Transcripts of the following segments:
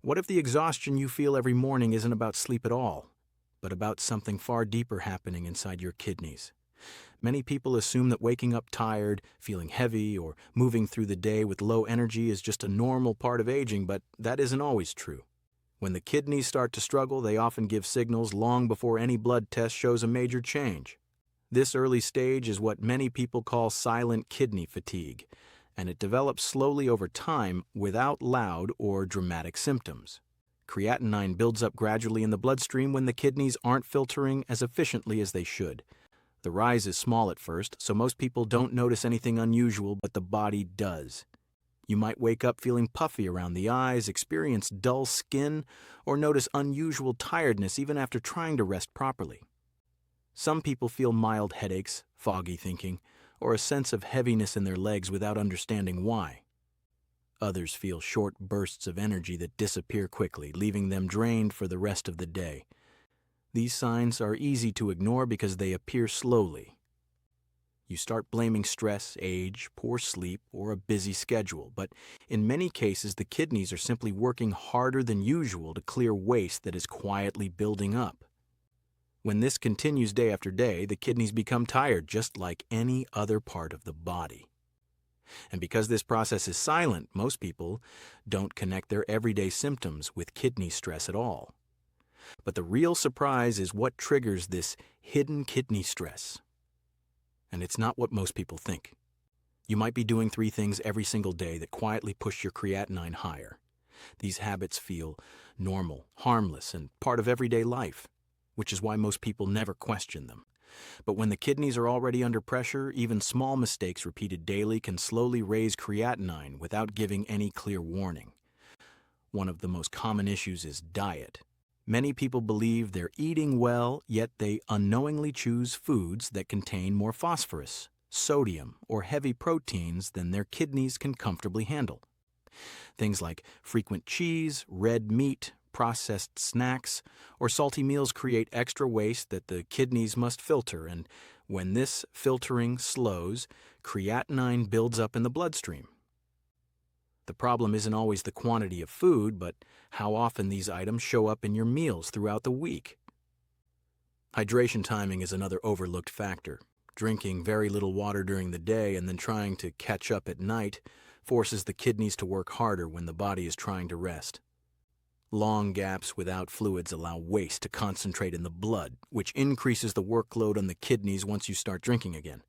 What if the exhaustion you feel every morning isn't about sleep at all, but about something far deeper happening inside your kidneys? Many people assume that waking up tired, feeling heavy, or moving through the day with low energy is just a normal part of aging, but that isn't always true. When the kidneys start to struggle, they often give signals long before any blood test shows a major change. This early stage is what many people call silent kidney fatigue, and it develops slowly over time without loud or dramatic symptoms. Creatinine builds up gradually in the bloodstream when the kidneys aren't filtering as efficiently as they should. The rise is small at first, so most people don't notice anything unusual, but the body does. You might wake up feeling puffy around the eyes, experience dull skin, or notice unusual tiredness even after trying to rest properly. Some people feel mild headaches, foggy thinking, or a sense of heaviness in their legs without understanding why. Others feel short bursts of energy that disappear quickly, leaving them drained for the rest of the day. These signs are easy to ignore because they appear slowly. You start blaming stress, age, poor sleep, or a busy schedule, but in many cases the kidneys are simply working harder than usual to clear waste that is quietly building up. When this continues day after day, the kidneys become tired just like any other part of the body. And because this process is silent, most people don't connect their everyday symptoms with kidney stress at all. But the real surprise is what triggers this hidden kidney stress. And it's not what most people think. You might be doing 3 things every single day that quietly push your creatinine higher. These habits feel normal, harmless, and part of everyday life, which is why most people never question them. But when the kidneys are already under pressure, even small mistakes repeated daily can slowly raise creatinine without giving any clear warning. One of the most common issues is diet. Many people believe they're eating well, yet they unknowingly choose foods that contain more phosphorus, sodium, or heavy proteins than their kidneys can comfortably handle. Things like frequent cheese, red meat, processed snacks, or salty meals create extra waste that the kidneys must filter, and when this filtering slows, creatinine builds up in the bloodstream. The problem isn't always the quantity of food, but how often these items show up in your meals throughout the week. Hydration timing is another overlooked factor. Drinking very little water during the day and then trying to catch up at night forces the kidneys to work harder when the body is trying to rest. Long gaps without fluids allow waste to concentrate in the blood, which increases the workload on the kidneys once you start drinking again.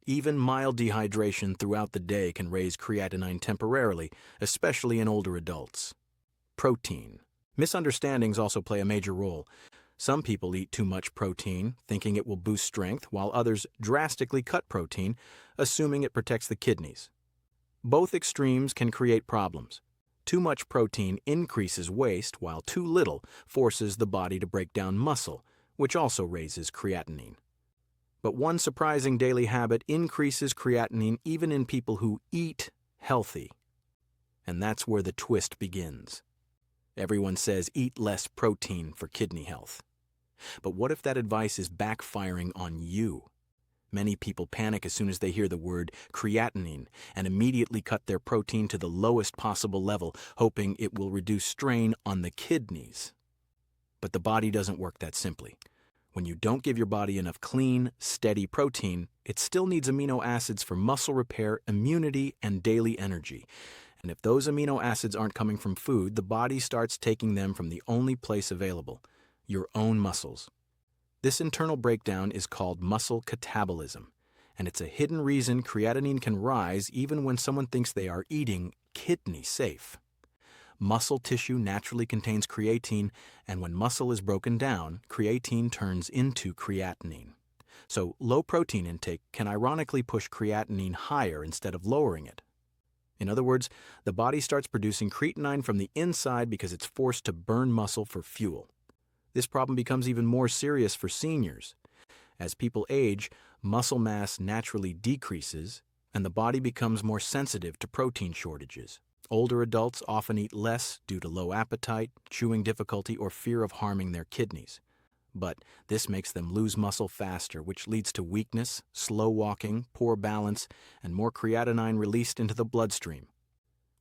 Even mild dehydration throughout the day can raise creatinine temporarily, especially in older adults. Protein. Misunderstandings also play a major role. Some people eat too much protein, thinking it will boost strength, while others drastically cut protein, assuming it protects the kidneys. Both extremes can create problems. Too much protein increases waste, while too little forces the body to break down muscle, which also raises creatinine. But one surprising daily habit increases creatinine even in people who eat healthy. And that's where the twist begins. Everyone says eat less protein for kidney health. But what if that advice is backfiring on you? Many people panic as soon as they hear the word creatinine and immediately cut their protein to the lowest possible level, hoping it will reduce strain on the kidneys. But the body doesn't work that simply. When you don't give your body enough clean, steady protein, it still needs amino acids for muscle repair, immunity, and daily energy. And if those amino acids aren't coming from food, the body starts taking them from the only place available, your own muscles. This internal breakdown is called muscle catabolism, and it's a hidden reason creatinine can rise even when someone thinks they are eating kidney safe. Muscle tissue naturally contains creatine, and when muscle is broken down, creatine turns into creatinine. So low protein intake can ironically push creatinine higher instead of lowering it. In other words, the body starts producing creatinine from the inside because it's forced to burn muscle for fuel. This problem becomes even more serious for seniors. As people age, muscle mass naturally decreases, and the body becomes more sensitive to protein shortages. Older adults often eat less due to low appetite, chewing difficulty, or fear of harming their kidneys. But this makes them lose muscle faster, which leads to weakness, slow walking, poor balance, and more creatinine released into the bloodstream.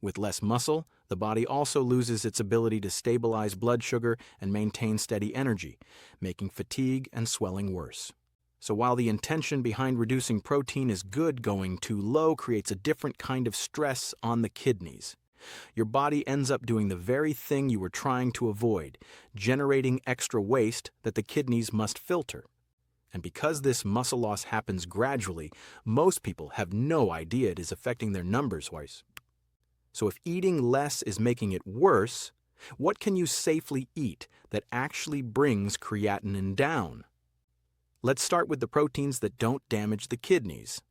With less muscle, The body also loses its ability to stabilize blood sugar and maintain steady energy, making fatigue and swelling worse. So while the intention behind reducing protein is good, going too low creates a different kind of stress on the kidneys. Your body ends up doing the very thing you were trying to avoid, generating extra waste that the kidneys must filter. And because this muscle loss happens gradually, most people have no idea it is affecting their numbers. So if eating less is making it worse, what can you safely eat that actually brings creatinine down? Let's start with the proteins that don't damage the kidneys.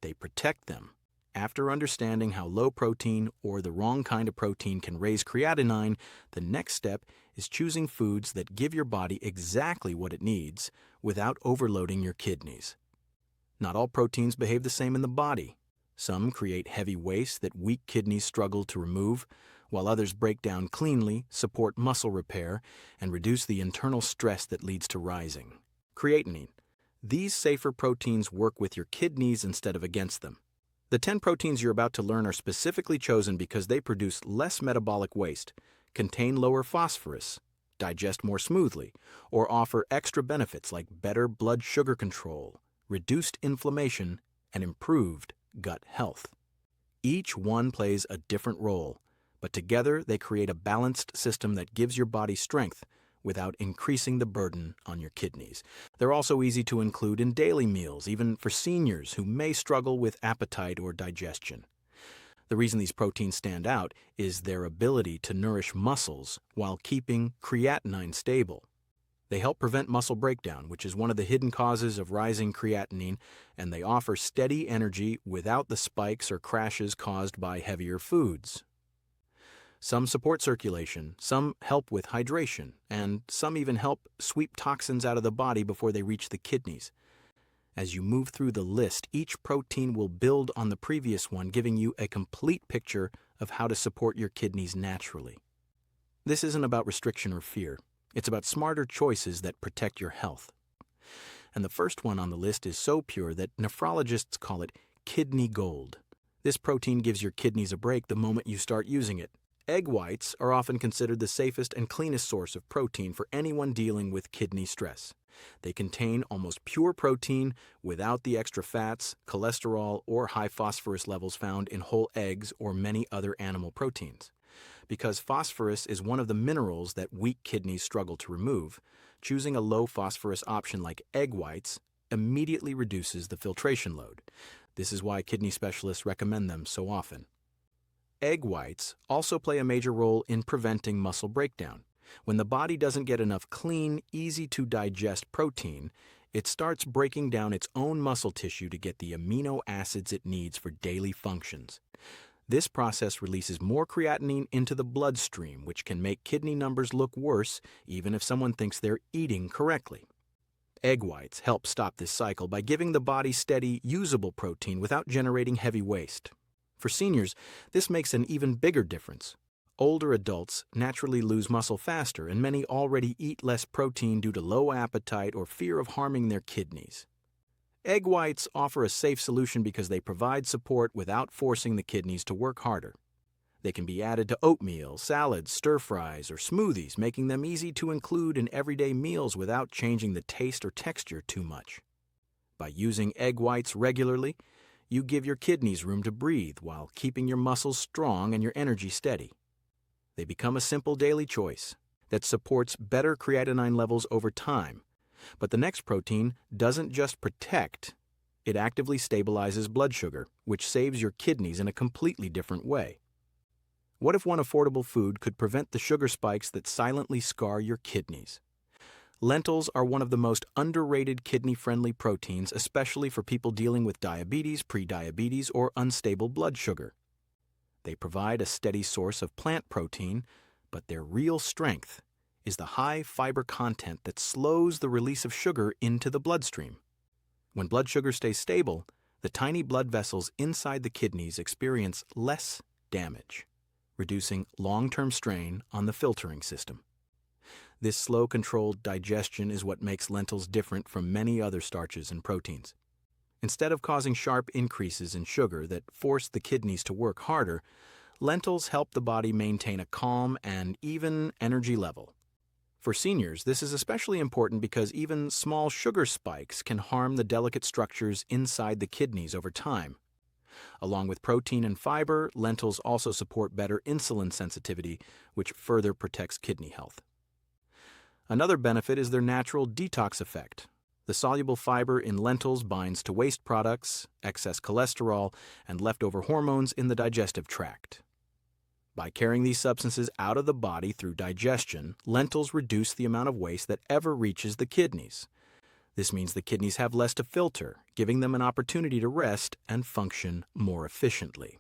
They protect them. After understanding how low protein or the wrong kind of protein can raise creatinine, the next step is choosing foods that give your body exactly what it needs without overloading your kidneys. Not all proteins behave the same in the body. Some create heavy waste that weak kidneys struggle to remove, while others break down cleanly, support muscle repair, and reduce the internal stress that leads to rising. Creatinine. These safer proteins work with your kidneys instead of against them. The 10 proteins you're about to learn are specifically chosen because they produce less metabolic waste, contain lower phosphorus, digest more smoothly, or offer extra benefits like better blood sugar control, reduced inflammation, and improved gut health. Each one plays a different role, but together they create a balanced system that gives your body strength without increasing the burden on your kidneys. They're also easy to include in daily meals, even for seniors who may struggle with appetite or digestion. The reason these proteins stand out is their ability to nourish muscles while keeping creatinine stable. They help prevent muscle breakdown, which is one of the hidden causes of rising creatinine, and they offer steady energy without the spikes or crashes caused by heavier foods. Some support circulation, some help with hydration, and some even help sweep toxins out of the body before they reach the kidneys. As you move through the list, each protein will build on the previous one, giving you a complete picture of how to support your kidneys naturally. This isn't about restriction or fear. It's about smarter choices that protect your health. And the first one on the list is so pure that nephrologists call it kidney gold. This protein gives your kidneys a break the moment you start using it. Egg whites are often considered the safest and cleanest source of protein for anyone dealing with kidney stress. They contain almost pure protein without the extra fats, cholesterol, or high phosphorus levels found in whole eggs or many other animal proteins. Because phosphorus is one of the minerals that weak kidneys struggle to remove, choosing a low phosphorus option like egg whites immediately reduces the filtration load. This is why kidney specialists recommend them so often. Egg whites also play a major role in preventing muscle breakdown. When the body doesn't get enough clean, easy-to-digest protein, it starts breaking down its own muscle tissue to get the amino acids it needs for daily functions. This process releases more creatinine into the bloodstream, which can make kidney numbers look worse even if someone thinks they're eating correctly. Egg whites help stop this cycle by giving the body steady, usable protein without generating heavy waste. For seniors, this makes an even bigger difference. Older adults naturally lose muscle faster, and many already eat less protein due to low appetite or fear of harming their kidneys. Egg whites offer a safe solution because they provide support without forcing the kidneys to work harder. They can be added to oatmeal, salads, stir-fries, or smoothies, making them easy to include in everyday meals without changing the taste or texture too much. By using egg whites regularly, you give your kidneys room to breathe while keeping your muscles strong and your energy steady. They become a simple daily choice that supports better creatinine levels over time. But the next protein doesn't just protect, it actively stabilizes blood sugar, which saves your kidneys in a completely different way. What if one affordable food could prevent the sugar spikes that silently scar your kidneys? Lentils are one of the most underrated kidney-friendly proteins, especially for people dealing with diabetes, prediabetes, or unstable blood sugar. They provide a steady source of plant protein, but their real strength is the high fiber content that slows the release of sugar into the bloodstream. When blood sugar stays stable, the tiny blood vessels inside the kidneys experience less damage, reducing long-term strain on the filtering system. This slow, controlled digestion is what makes lentils different from many other starches and proteins. Instead of causing sharp increases in sugar that force the kidneys to work harder, Lentils help the body maintain a calm and even energy level. For seniors, this is especially important because even small sugar spikes can harm the delicate structures inside the kidneys over time. Along with protein and fiber, lentils also support better insulin sensitivity, which further protects kidney health. Another benefit is their natural detox effect. The soluble fiber in lentils binds to waste products, excess cholesterol, and leftover hormones in the digestive tract. By carrying these substances out of the body through digestion, lentils reduce the amount of waste that ever reaches the kidneys. This means the kidneys have less to filter, giving them an opportunity to rest and function more efficiently.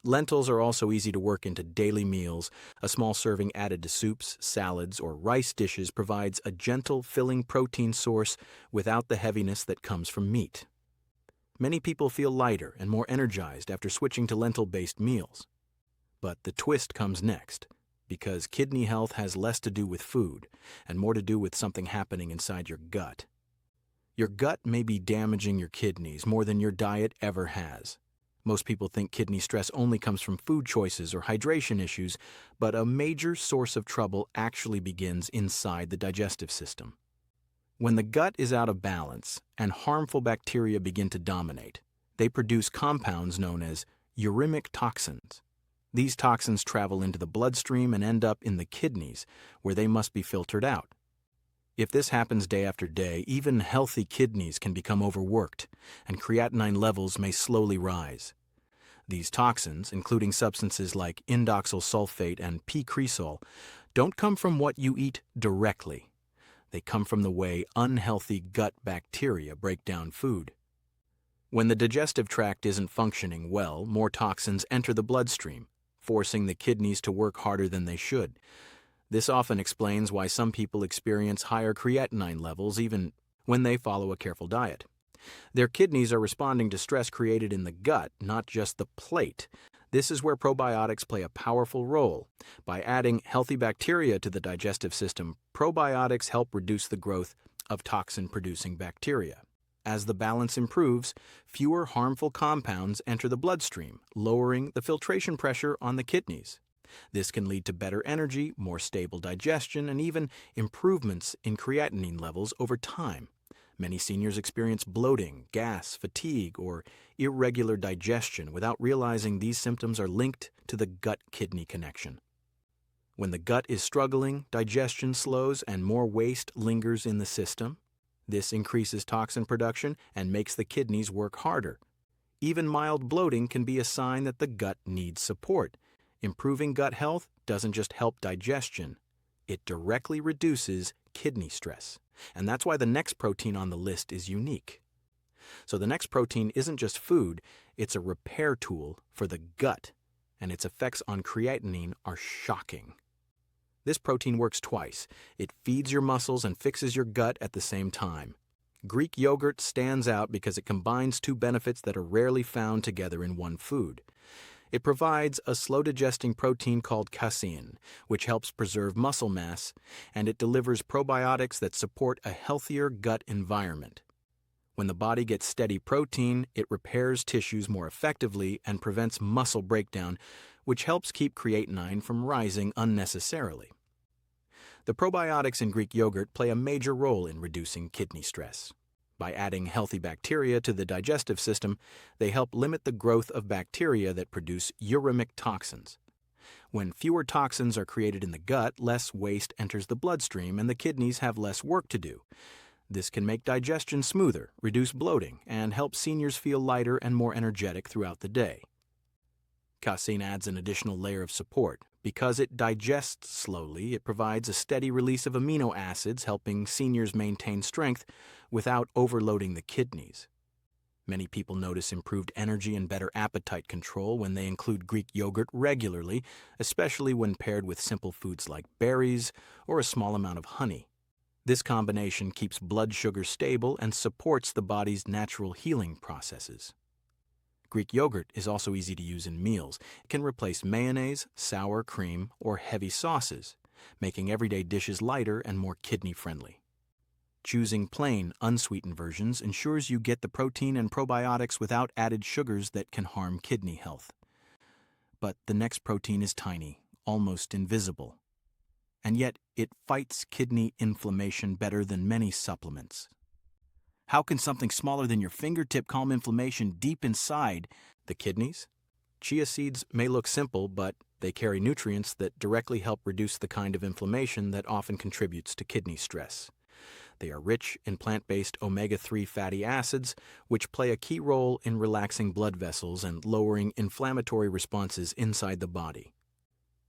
Lentils are also easy to work into daily meals. A small serving added to soups, salads, or rice dishes provides a gentle, filling protein source without the heaviness that comes from meat. Many people feel lighter and more energized after switching to lentil-based meals. But the twist comes next, because kidney health has less to do with food and more to do with something happening inside your gut. Your gut may be damaging your kidneys more than your diet ever has. Most people think kidney stress only comes from food choices or hydration issues, but a major source of trouble actually begins inside the digestive system. When the gut is out of balance and harmful bacteria begin to dominate, they produce compounds known as uremic toxins. These toxins travel into the bloodstream and end up in the kidneys, where they must be filtered out. If this happens day after day, even healthy kidneys can become overworked, and creatinine levels may slowly rise. These toxins, including substances like indoxyl sulfate and p-cresol, don't come from what you eat directly. They come from the way unhealthy gut bacteria break down food. When the digestive tract isn't functioning well, more toxins enter the bloodstream, forcing the kidneys to work harder than they should. This often explains why some people experience higher creatinine levels even when they follow a careful diet. Their kidneys are responding to stress created in the gut, not just the plate. This is where probiotics play a powerful role. By adding healthy bacteria to the digestive system, probiotics help reduce the growth of toxin-producing bacteria. As the balance improves, fewer harmful compounds enter the bloodstream, lowering the filtration pressure on the kidneys. This can lead to better energy, more stable digestion, and even improvements in creatinine levels over time. Many seniors experience bloating, gas, fatigue, or irregular digestion without realizing these symptoms are linked to the gut-kidney connection. When the gut is struggling, digestion slows and more waste lingers in the system. This increases toxin production and makes the kidneys work harder. Even mild bloating can be a sign that the gut needs support. Improving gut health doesn't just help digestion, it directly reduces kidney stress. And that's why the next protein on the list is unique. So the next protein isn't just food, it's a repair tool for the gut, and its effects on creatinine are shocking. This protein works twice. It feeds your muscles and fixes your gut at the same time. Greek yogurt stands out because it combines two benefits that are rarely found together in one food. It provides a slow-digesting protein called casein, which helps preserve muscle mass, and it delivers probiotics that support a healthier gut environment. When the body gets steady protein, it repairs tissues more effectively and prevents muscle breakdown, which helps keep creatinine from rising unnecessarily. The probiotics in Greek yogurt play a major role in reducing kidney stress. By adding healthy bacteria to the digestive system, they help limit the growth of bacteria that produce uremic toxins. When fewer toxins are created in the gut, less waste enters the bloodstream and the kidneys have less work to do. This can make digestion smoother, reduce bloating, and help seniors feel lighter and more energetic throughout the day. Casein adds an additional layer of support. Because it digests slowly, it provides a steady release of amino acids, helping seniors maintain strength without overloading the kidneys. Many people notice improved energy and better appetite control when they include Greek yogurt regularly, especially when paired with simple foods like berries or a small amount of honey. This combination keeps blood sugar stable and supports the body's natural healing processes. Greek yogurt is also easy to use in meals. It can replace mayonnaise, sour cream, or heavy sauces, making everyday dishes lighter and more kidney-friendly. Choosing plain, unsweetened versions ensures you get the protein and probiotics without added sugars that can harm kidney health. but the next protein is tiny, almost invisible. And yet, it fights kidney inflammation better than many supplements. How can something smaller than your fingertip calm inflammation deep inside the kidneys? Chia seeds may look simple, but they carry nutrients that directly help reduce the kind of inflammation that often contributes to kidney stress. They are rich in plant-based omega-3 fatty acids, which play a key role in relaxing blood vessels and lowering inflammatory responses inside the body.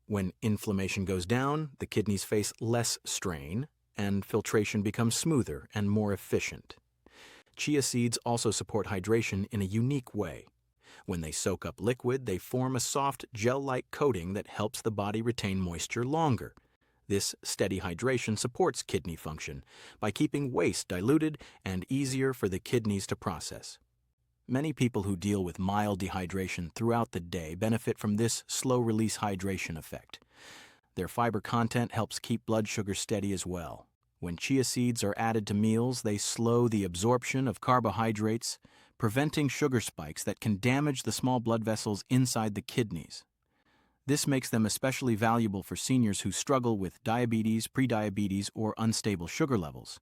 When inflammation goes down, the kidneys face less strain, and filtration becomes smoother and more efficient. Chia seeds also support hydration in a unique way. When they soak up liquid, they form a soft, gel-like coating that helps the body retain moisture longer. This steady hydration supports kidney function by keeping waste diluted and easier for the kidneys to process. Many people who deal with mild dehydration throughout the day benefit from this slow-release hydration effect. Their fiber content helps keep blood sugar steady as well. When chia seeds are added to meals, they slow the absorption of carbohydrates, preventing sugar spikes that can damage the small blood vessels inside the kidneys. This makes them especially valuable for seniors who struggle with diabetes, prediabetes, or unstable sugar levels.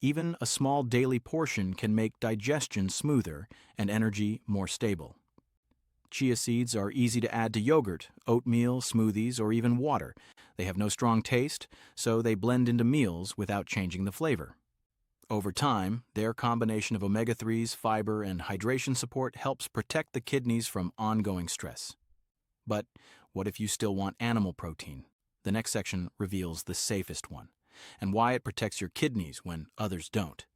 Even a small daily portion can make digestion smoother and energy more stable. Chia seeds are easy to add to yogurt, oatmeal, smoothies, or even water. They have no strong taste, so they blend into meals without changing the flavor. Over time, their combination of omega-3s, fiber, and hydration support helps protect the kidneys from ongoing stress. But what if you still want animal protein? The next section reveals the safest one, and why it protects your kidneys when others don't.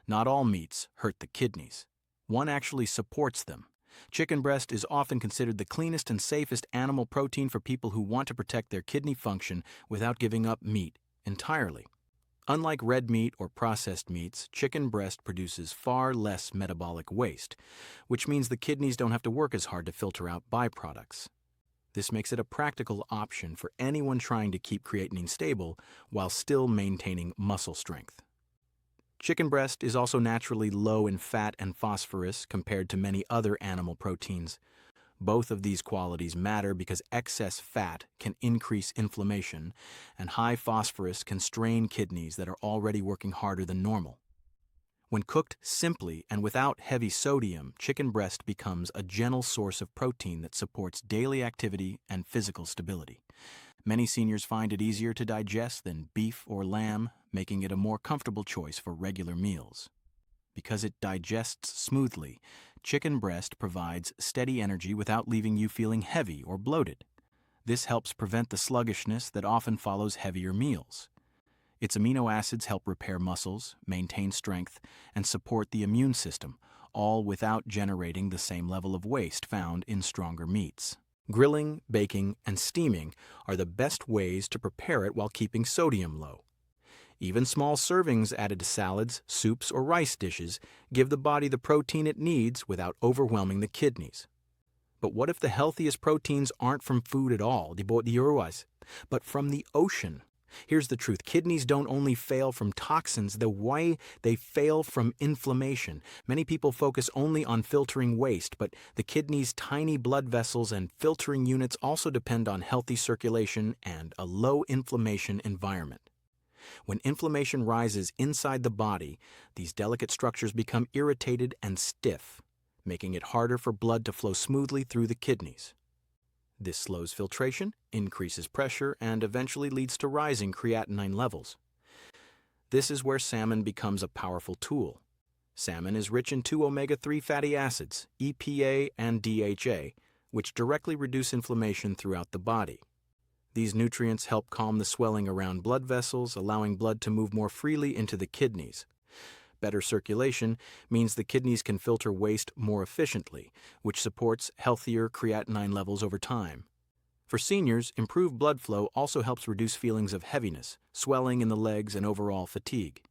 Not all meats hurt the kidneys. One actually supports them. Chicken breast is often considered the cleanest and safest animal protein for people who want to protect their kidney function without giving up meat entirely. Unlike red meat or processed meats, chicken breast produces far less metabolic waste, which means the kidneys don't have to work as hard to filter out byproducts. This makes it a practical option for anyone trying to keep creatinine stable while still maintaining muscle strength. Chicken breast is also naturally low in fat and phosphorus compared to many other animal proteins. Both of these qualities matter because excess fat can increase inflammation, and high phosphorus can strain kidneys that are already working harder than normal. When cooked simply and without heavy sodium, chicken breast becomes a gentle source of protein that supports daily activity and physical stability. Many seniors find it easier to digest than beef or lamb, making it a more comfortable choice for regular meals. Because it digests smoothly, chicken breast provides steady energy without leaving you feeling heavy or bloated. This helps prevent the sluggishness that often follows heavier meals. Its amino acids help repair muscles, maintain strength, and support the immune system, all without generating the same level of waste found in stronger meats. Grilling, baking, and steaming are the best ways to prepare it while keeping sodium low. Even small servings added to salads, soups, or rice dishes give the body the protein it needs without overwhelming the kidneys. But what if the healthiest proteins aren't from food at all, but from the ocean? Here's the truth. Kidneys don't only fail from toxins, they fail from inflammation. Many people focus only on filtering waste, but the kidney's tiny blood vessels and filtering units also depend on healthy circulation and a low inflammation environment. When inflammation rises inside the body, these delicate structures become irritated and stiff, making it harder for blood to flow smoothly through the kidneys. This slows filtration, increases pressure, and eventually leads to rising creatinine levels. This is where salmon becomes a powerful tool. Salmon is rich in two omega-3 fatty acids, EPA and DHA, which directly reduce inflammation throughout the body. These nutrients help calm the swelling around blood vessels, allowing blood to move more freely into the kidneys. Better circulation means the kidneys can filter waste more efficiently, which supports healthier creatinine levels over time. For seniors, improved blood flow also helps reduce feelings of heaviness, swelling in the legs, and overall fatigue.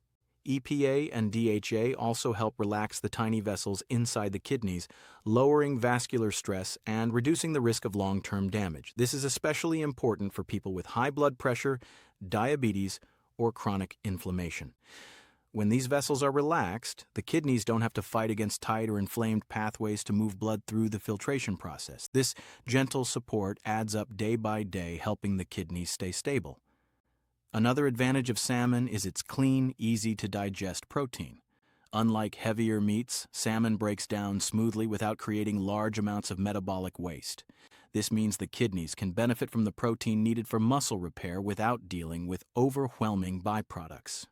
EPA and DHA also help relax the tiny vessels inside the kidneys, lowering vascular stress and reducing the risk of long-term damage. This is especially important for people with high blood pressure, diabetes, or chronic inflammation. When these vessels are relaxed, the kidneys don't have to fight against tight or inflamed pathways to move blood through the filtration process. This gentle support adds up day by day, helping the kidneys stay stable. Another advantage of salmon is its clean, easy-to-digest protein. Unlike heavier meats, salmon breaks down smoothly without creating large amounts of metabolic waste. This means the kidneys can benefit from the protein needed for muscle repair without dealing with overwhelming byproducts.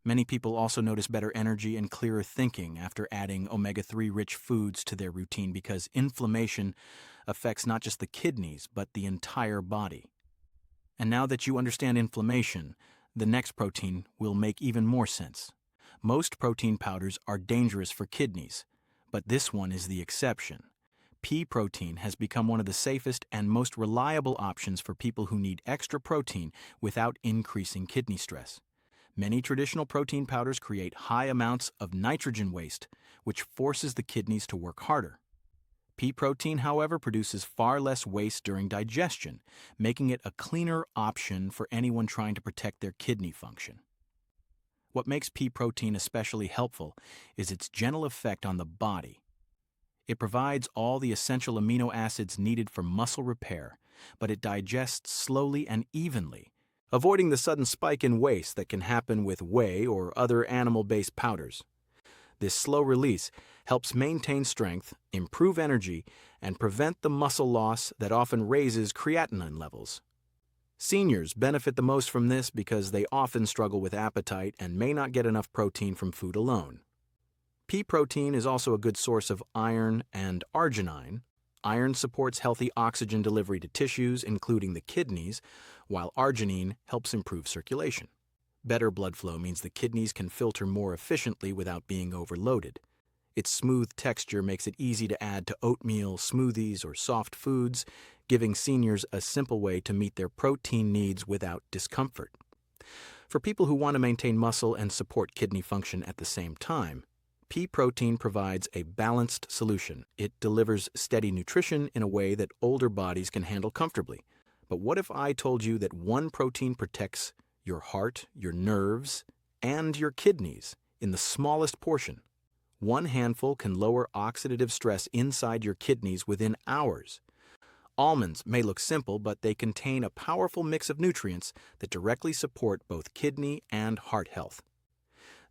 Many people also notice better energy and clearer thinking after adding omega-3 rich foods to their routine because inflammation affects not just the kidneys, but the entire body. And now that you understand inflammation, the next protein will make even more sense. Most protein powders are dangerous for kidneys, but this one is the exception. Pea protein has become one of the safest and most reliable options for people who need extra protein without increasing kidney stress. Many traditional protein powders create high amounts of nitrogen waste, which forces the kidneys to work harder. Pea protein, however, produces far less waste during digestion, making it a cleaner option for anyone trying to protect their kidney function. What makes pea protein especially helpful is its gentle effect on the body. It provides all the essential amino acids needed for muscle repair, but it digests slowly and evenly, avoiding the sudden spike in waste that can happen with whey or other animal-based powders. This slow release helps maintain strength, improve energy, and prevent the muscle loss that often raises creatinine levels. Seniors benefit the most from this because they often struggle with appetite and may not get enough protein from food alone. Pea protein is also a good source of iron and arginine. Iron supports healthy oxygen delivery to tissues, including the kidneys, while arginine helps improve circulation. Better blood flow means the kidneys can filter more efficiently without being overloaded. Its smooth texture makes it easy to add to oatmeal, smoothies, or soft foods, giving seniors a simple way to meet their protein needs without discomfort. For people who want to maintain muscle and support kidney function at the same time, pea protein provides a balanced solution. It delivers steady nutrition in a way that older bodies can handle comfortably. But what if I told you that one protein protects your heart, your nerves, and your kidneys in the smallest portion? One handful can lower oxidative stress inside your kidneys within hours. Almonds may look simple, but they contain a powerful mix of nutrients that directly support both kidney and heart health.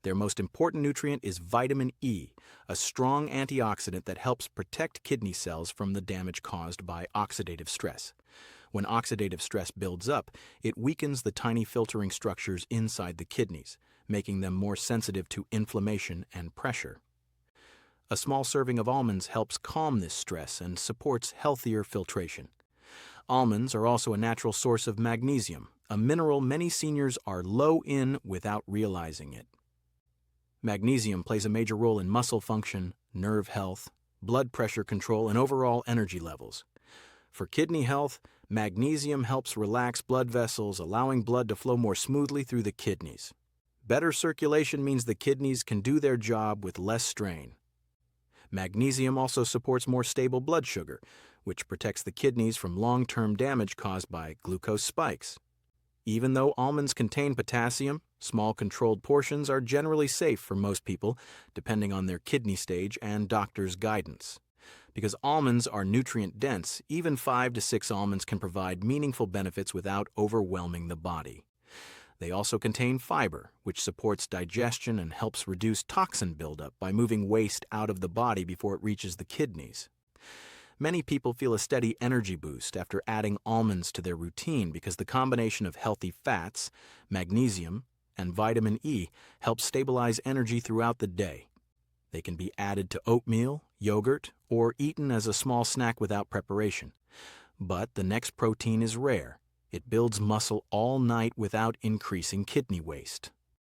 Their most important nutrient is vitamin E, a strong antioxidant that helps protect kidney cells from the damage caused by oxidative stress. When oxidative stress builds up, it weakens the tiny filtering structures inside the kidneys, making them more sensitive to inflammation and pressure. A small serving of almonds helps calm this stress and supports healthier filtration. Almonds are also a natural source of magnesium, a mineral many seniors are low in without realizing it. Magnesium plays a major role in muscle function, nerve health, blood pressure control, and overall energy levels. For kidney health, magnesium helps relax blood vessels, allowing blood to flow more smoothly through the kidneys. Better circulation means the kidneys can do their job with less strain. Magnesium also supports more stable blood sugar, which protects the kidneys from long-term damage caused by glucose spikes. Even though almonds contain potassium, small controlled portions are generally safe for most people, depending on their kidney stage and doctor's guidance. Because almonds are nutrient-dense, even 5 to 6 almonds can provide meaningful benefits without overwhelming the body. They also contain fiber, which supports digestion and helps reduce toxin buildup by moving waste out of the body before it reaches the kidneys. Many people feel a steady energy boost after adding almonds to their routine because the combination of healthy fats, magnesium, and vitamin E helps stabilize energy throughout the day. They can be added to oatmeal, yogurt, or eaten as a small snack without preparation. But the next protein is rare. It builds muscle all night without increasing kidney waste.